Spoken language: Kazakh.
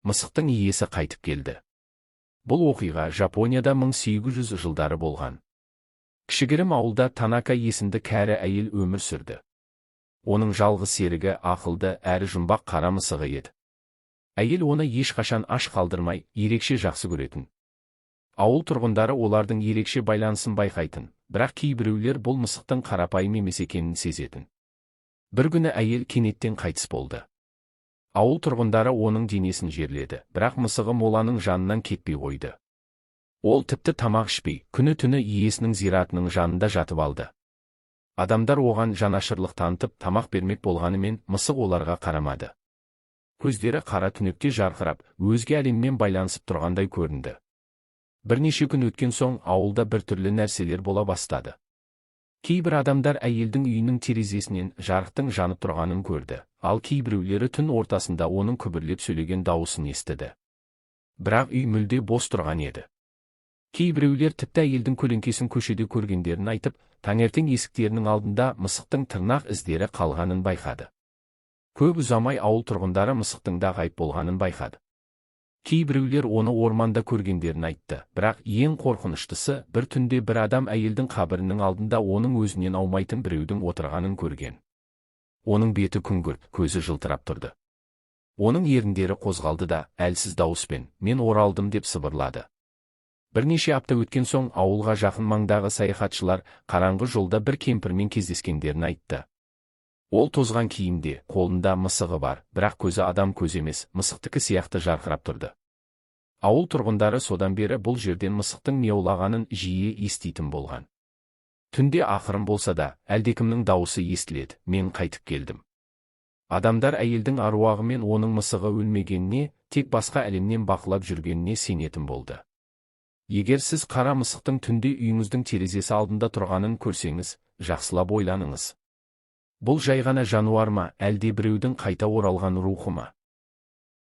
мысықтың иесі қайтып келді. Бұл оқиға Жапонияда 1800 жылдары болған. Кішігірім ауылда Танака есімді кәрі әйел өмір сүрді. Оның жалғыз серігі ақылды әрі жұмбақ қара мысығы еді. Әйел оны ешқашан аш қалдырмай, ерекше жақсы көретін. Ауыл тұрғындары олардың ерекше байланысын байқайтын, бірақ кейбіреулер бұл мысықтың қарапайым емес екенін сезетін. Бір күні әйел кенеттен қайтыс болды. Ауыл тұрғындары оның денесін жерледі, бірақ мысығы моланың жанынан кетпей қойды. Ол тіпті тамақ ішпей, күні-түні иесінің зиратының жанында жатып алды. Адамдар оған жанашырлық танытып тамақ бермек болғанымен, мысық оларға қарамады. Көздері қара түнекте жарқырап, өзге әлеммен байланысып тұрғандай көрінді. Бірнеше күн өткен соң ауылда біртүрлі нәрселер бола бастады. Кейбір адамдар әйелдің үйінің терезесінен жарықтың жанып тұрғанын көрді, ал кейбіреулері түн ортасында оның күбірлеп сөйлеген дауысын естіді. Бірақ үй мүлде бос тұрған еді. Кейбіреулер тіпті әйелдің көлеңкесін көшеде көргендерін айтып, таңертең есіктерінің алдында мысықтың тырнақ іздері қалғанын байқады. Көп ұзамай ауыл тұрғындары мысықтың да ғайып болғанын байқады. Кейбіреулер оны орманда көргендерін айтты, бірақ ең қорқыныштысы, бір түнде бір адам әйелдің қабірінің алдында оның өзінен аумайтын біреудің отырғанын көрген. Оның беті күңгірт, көзі жылтырап тұрды. Оның еріндері қозғалды да, әлсіз дауыспен, "Мен оралдым" деп сыбырлады. Бірнеше апта өткен соң ауылға жақын маңдағы саяхатшылар қараңғы жолда бір кемпірмен кездескендерін айтты. Ол тозған киімде, қолында мысығы бар, бірақ көзі адам көзі емес, мысықтікі сияқты жарқырап тұрды. Ауыл тұрғындары содан бері бұл жерден мысықтың мияулағанын жиі еститін болған. Түнде ақырын болса да, әлдекімнің дауысы естіледі, "Мен қайтып келдім." Адамдар әйелдің аруағы мен оның мысығы өлмегеніне, тек басқа әлемнен бақылап жүргеніне сенетін болды. Егер сіз қара мысықтың түнде үйіңіздің терезесі алдында тұрғанын көрсеңіз, жақсылап ойланыңыз. Бұл жай ғана жануар ма, әлде біреудің қайта оралған рухы ма?